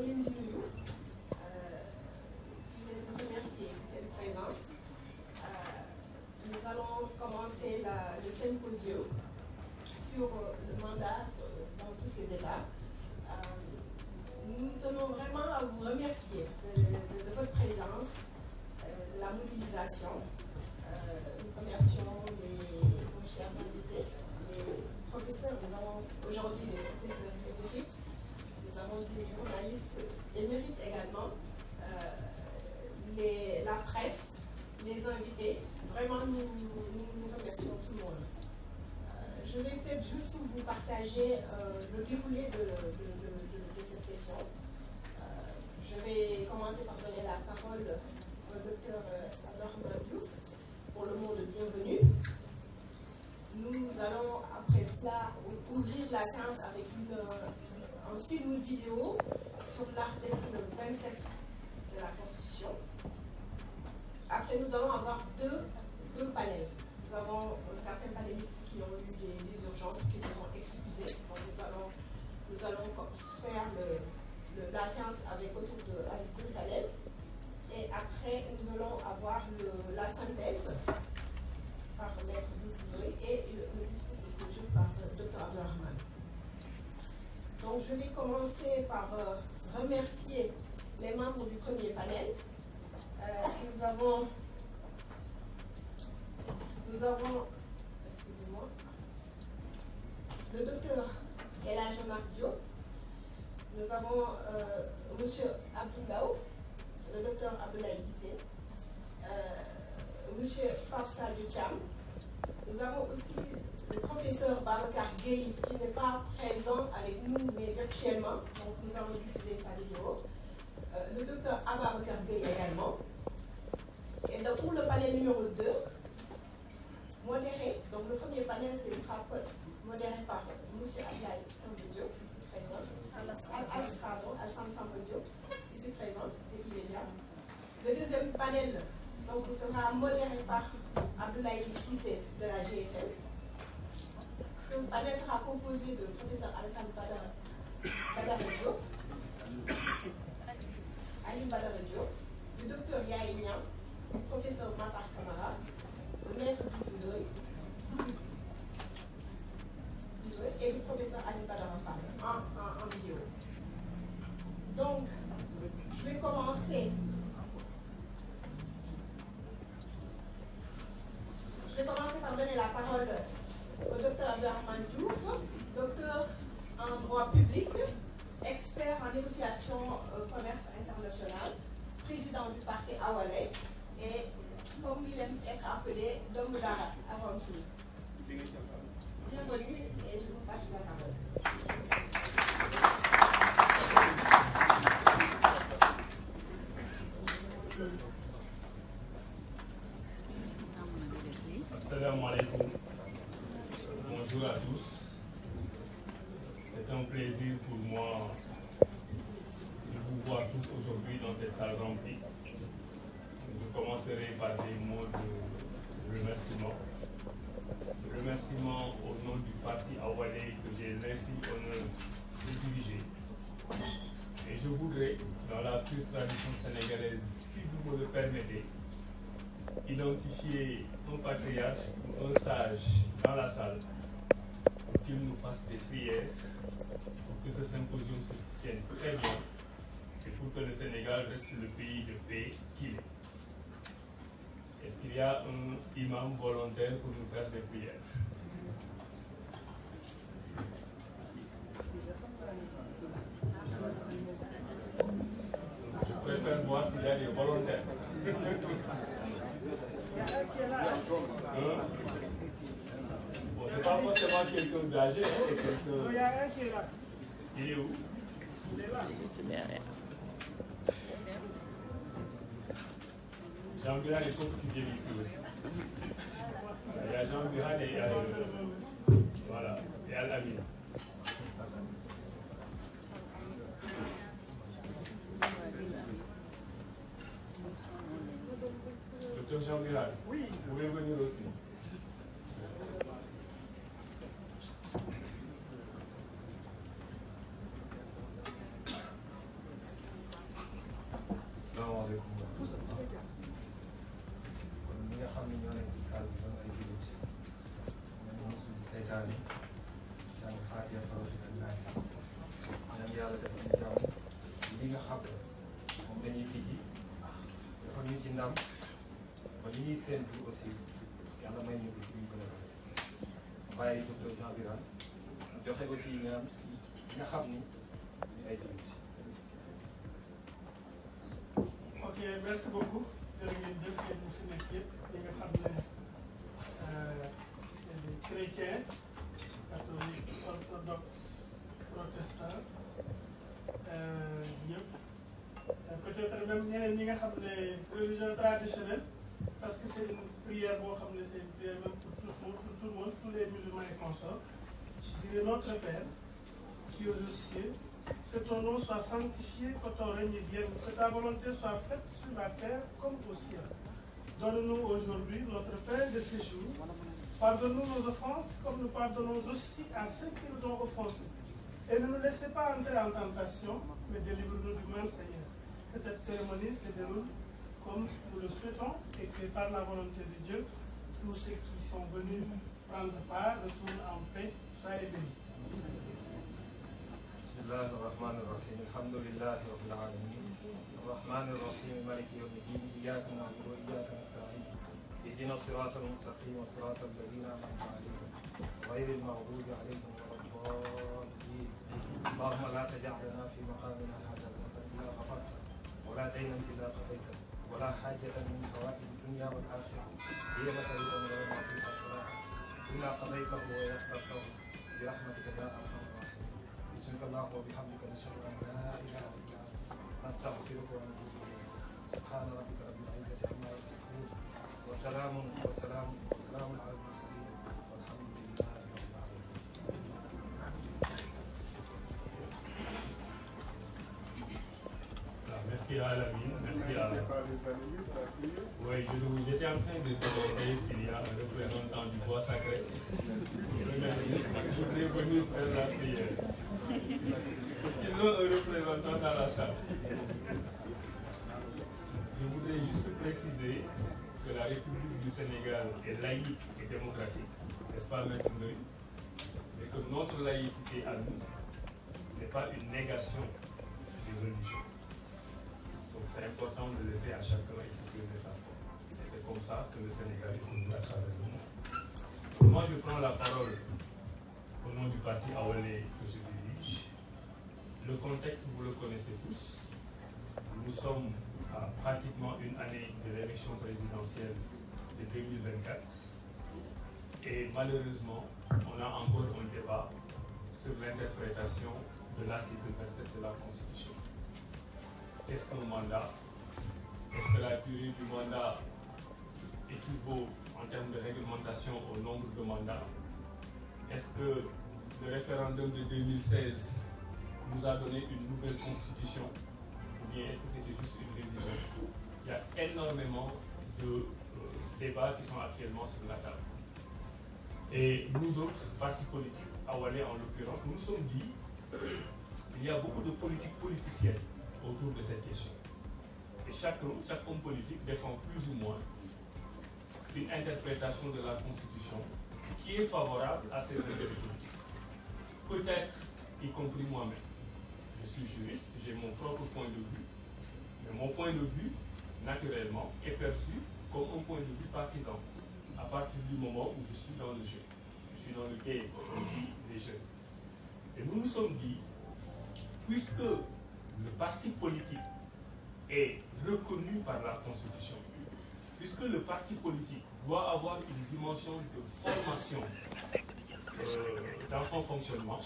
leen di nuyu di leen remercier de cette présence. Nous allons commencer le symposium sur le mandat dans tous les États. Nous tenons vraiment à vous remercier de votre présence, de la mobilisation. Nous remercions nos chers invités, les professeurs. Nous avons aujourd'hui des professeurs émérites, nous avons des journalistes émérites également, la presse, les invités. Vraiment, nous remercions tout le monde. Je vais peut-être juste vous partager le déroulé de cette session. Je vais commencer par donner la parole au docteur Abdourahmane Diouf pour le mot de bienvenue. Nous allons après cela ouvrir la séance avec un film vidéo sur l'article 27 de la Constitution. Après, nous allons avoir deux panels. Nous avons certains panélistes qui ont eu des urgences, qui se sont excusés. Donc nous allons faire la séance avec autour de panel. Et après, nous allons avoir la synthèse par Maître Doudouré et le discours de clôture par Dr Abdourahmane. Donc je vais commencer par remercier les membres du premier panel. Nous avons, excusez-moi, le docteur El Hadj Omar Diop. Nous avons monsieur Abdoulaye, le docteur Abdoulaye Guissé, monsieur Farsa Ducham. Nous avons aussi le professeur Babacar Gueye qui n'est pas présent avec nous mais virtuellement, donc nous allons diffuser sa vidéo. Le docteur Ababacar Gueye également. Et donc pour le panel numéro 2, modéré, donc le premier panel sera modéré par M. Abdoulaye Samb-Diop, ici présent, Alassane Samb-Diop, ici présent, et il est là. Le deuxième panel donc, sera modéré par Abdoulaye Cissé de la GFM. Ce panel sera composé de professeur Alassane Badara Diop, Ali Badara Diop, du docteur Yaye Niang, du professeur Matar Camara, le maître Doudouré et du professeur Ali Badara Fall en vidéo. Donc, je vais commencer. Par donner la parole au docteur Abdourahmane Diouf, docteur en droit public, expert en négociation commerce international, président du parti Awalé et, comme il aime être appelé, Dom Dara avant tout. Bienvenue et je vous passe la parole. Assalamu alaikum. Bonjour à tous. C'est un plaisir pour moi de vous voir tous aujourd'hui dans cette salle remplie. Je commencerai par des mots de remerciement. Remerciement au nom du parti Awalé que j'ai l'insigne honneur de diriger. Et je voudrais, dans la pure tradition sénégalaise, si vous me le permettez, identifier un patriarche ou un sage dans la salle pour qu'il nous fasse des prières pour que ce symposium se tienne très bien et pour que le Sénégal reste le pays de paix qu'il est. Est-ce qu'il y a un imam volontaire pour nous faire des prières? Je préfère voir s'il y a des volontaires. Bon, c'est pas forcément quelqu'un d'âgé, c'est quelqu'un. Il est où? Jean Biral est fort qui vient ici aussi. Il y a Jean Biral et il y a voilà, et Al-Amin. Docteur Jean Biral, oui, vous pouvez venir aussi. yàlla def nañ jàmm li nga xam ne moom dañuy tijji dafa ñu ci ndam ba li ñuy séntu aussi yàlla may ñu ko ci ñu gën a bàyyi docteur Jean Birane joxe aussi ñaan nga xam ni ay jullit. ok merci beaucoup jërë ngeen jëf yéen ñi fi nekk yëpp ñi nga xam ne c'est des chrétiens catholiques orthodoxes protestants ñëpp peut-être même ñeneen ñi nga xam ne religion traditionnelle parce que c'est une prière boo xam ne c'est une prière même pour tout le monde tous les musulmans et consorts. Je dirais notre Père qui es aux cieux, que ton nom soit sanctifié, que ton règne vienne, que ta volonté soit faite sur la terre comme au ciel. Donne-nous aujourd'hui notre pain de ce jour. Pardonne-nous nos offenses comme nous pardonnons aussi à ceux qui nous ont offensés. Et ne nous laissez pas entrer en tentation, mais délivre-nous du mal, Seigneur. Que cette cérémonie se déroule comme nous le souhaitons et que par la volonté de Dieu, tous ceux qui sont venus prendre part retournent en paix. Soyez bénis. Bismillahi rahmani rahim. Alhamdulillahi rabbil alamin. Rahmani rahim. Maliki yawmiddin. Iyyaka na'budu wa iyyaka nasta'in. Ihdina as-siratal mustaqim siratal ladzina an'amta alayhim ghayril maghdubi alayhim waladdallin. Allahumma la taj'al lana fi maqamina hadha dhanban illa ghafartahu wa la daynan illa qadaytahu wa la hajatan min hawaij ad-dunya wal akhirah hiya laka ridan wa lana fiha salah illa qadaytahu wa yassartahu برحمتك يا ارحم الراحمين. بسمك اللهم وبحمدك نشهد ان لا اله الا انت نستغفرك ونتوب اليك. سبحان ربك رب العزه عما يصفون وسلام على المرسلين والحمد لله رب العالمين. Merci à Alamine, merci à... Oui, j'étais en train de demander s'il y a un représentant du bois sacré. Je voudrais venir faire la prière. Ils ont un représentant dans la salle. Je voudrais juste préciser que la République du Sénégal est laïque et démocratique, n'est-ce pas, Maître Ndoye? Et que notre laïcité à nous n'est pas une négation des religions. Donc c'est important de laisser à chacun exprimer sa foi. Et c'est comme ça que le Sénégal évolue à travers le monde. Moi, je prends la parole au nom du parti Awalé que je dirige. Le contexte, vous le connaissez tous. Nous sommes à pratiquement une année de l'élection présidentielle de 2024. Et malheureusement, on a encore un débat sur l'interprétation de l'article 27 de la Constitution. Est-ce qu'un mandat, est-ce que la durée du mandat équivaut en termes de réglementation au nombre de mandats? Est-ce que le référendum de 2016 nous a donné une nouvelle constitution? Ou bien est-ce que c'était juste une révision? Il y a énormément de débats qui sont actuellement sur la table. Et nous autres, partis politiques, Awalé en l'occurrence, nous nous sommes dit qu'il y a beaucoup de politiques politiciennes autour de cette question. Et chaque homme politique défend plus ou moins une interprétation de la Constitution qui est favorable à ses intérêts politiques. Peut-être, y compris moi-même. Je suis juriste, j'ai mon propre point de vue, mais mon point de vue, naturellement, est perçu comme un point de vue partisan, à partir du moment où je suis dans le jeu. Je suis dans le game, comme on dit les jeunes. Et nous nous sommes dit, puisque le parti politique est reconnu par la Constitution, puisque le parti politique doit avoir une dimension de formation dans son fonctionnement,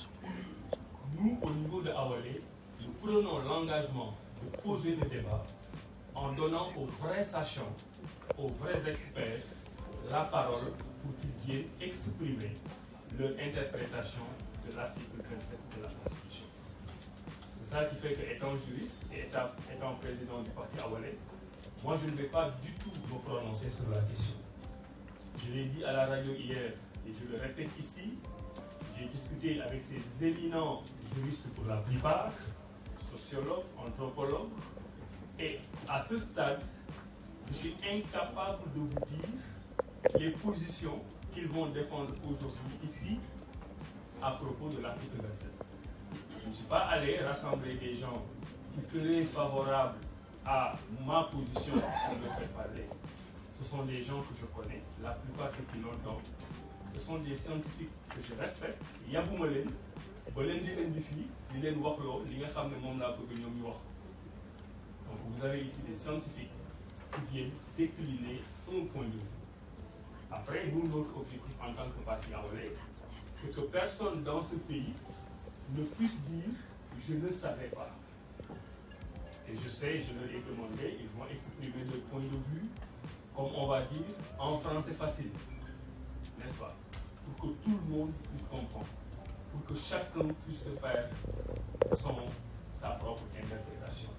nous, au niveau de Awalé, nous prenons l'engagement de poser le débat en donnant aux vrais sachants, aux vrais experts, la parole pour qu'ils viennent exprimer leur interprétation de l'article 27 de la Constitution. C'est ça qui fait qu'étant juriste et étant président du parti Awalé, moi je ne vais pas du tout me prononcer sur la question. Je l'ai dit à la radio hier et je le répète ici, j'ai discuté avec ces éminents juristes pour la plupart, sociologues, anthropologues, et à ce stade, je suis incapable de vous dire les positions qu'ils vont défendre aujourd'hui ici à propos de l'article 27. Je ne suis pas aller rassembler des gens qui seraient favorables à ma position pour me faire parler. Ce sont des gens que je connais, la plupart depuis longtemps. Ce sont des scientifiques que je respecte. Yabouma len, ba len di indi fi, di len wax lo li nga xamné mom la bëgg ñom ñu wax. Donc vous avez ici des scientifiques qui viennent décliner un point de vue. Après, nous, notre objectif en tant que parti Awalé, c'est que personne dans ce pays ne puisse dire « je ne savais pas ». Et je sais, je leur ai demandé, ils vont exprimer leur point de vue, comme on va dire, en français facile, n'est-ce pas? Pour que tout le monde puisse comprendre, pour que chacun puisse se faire sa propre interprétation.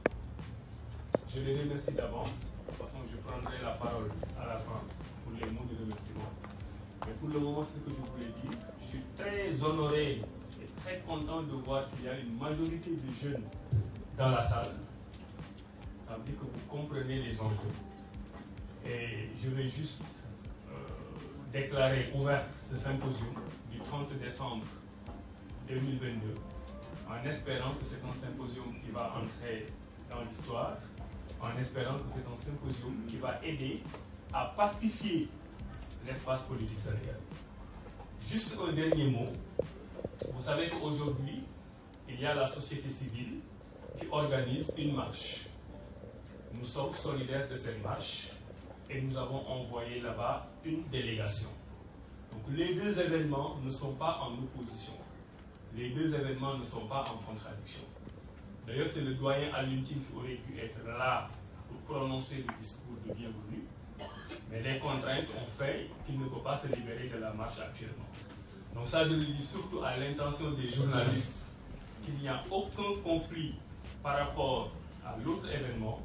Je les remercie d'avance. De toute façon, je prendrai la parole à la fin pour les mots de remerciement. Mais pour le moment, ce que je voulais dire, je suis très honoré et très content de voir qu'il y a une majorité de jeunes dans la salle. Ça veut dire que vous comprenez les enjeux. Et je vais juste déclarer ouvert ce symposium du 30 décembre 2022 en espérant que c'est un symposium qui va entrer dans l'histoire, en espérant que c'est un symposium qui va aider à pacifier l'espace politique sénégalais. Juste un dernier mot. Vous savez qu'aujourd'hui, il y a la société civile qui organise une marche. Nous sommes solidaires de cette marche et nous avons envoyé là-bas une délégation. Donc les deux événements ne sont pas en opposition. Les deux événements ne sont pas en contradiction. D'ailleurs, c'est le doyen Alioune-Tine qui aurait pu être là pour prononcer le discours de bienvenue. Mais les contraintes ont fait qu'il ne peut pas se libérer de la marche actuellement. Donc ça, je le dis surtout à l'intention des journalistes, qu'il n'y a aucun conflit par rapport à l'autre événement.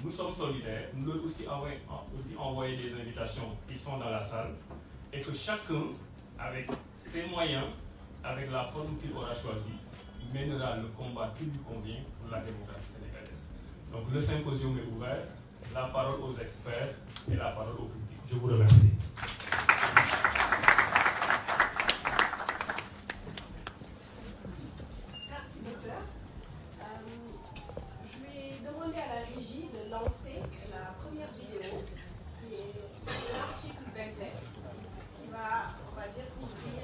Nous sommes solidaires, nous leur aussi envoyé des invitations qui sont dans la salle, et que chacun, avec ses moyens, avec la forme qu'il aura choisie, mènera le combat qui lui convient pour la démocratie sénégalaise. Donc le symposium est ouvert, la parole aux experts et la parole au public. Je vous remercie. Merci, docteur. Je vais demander à la régie de lancer la première vidéo qui est sur l'article 27 qui va, on va dire, couvrir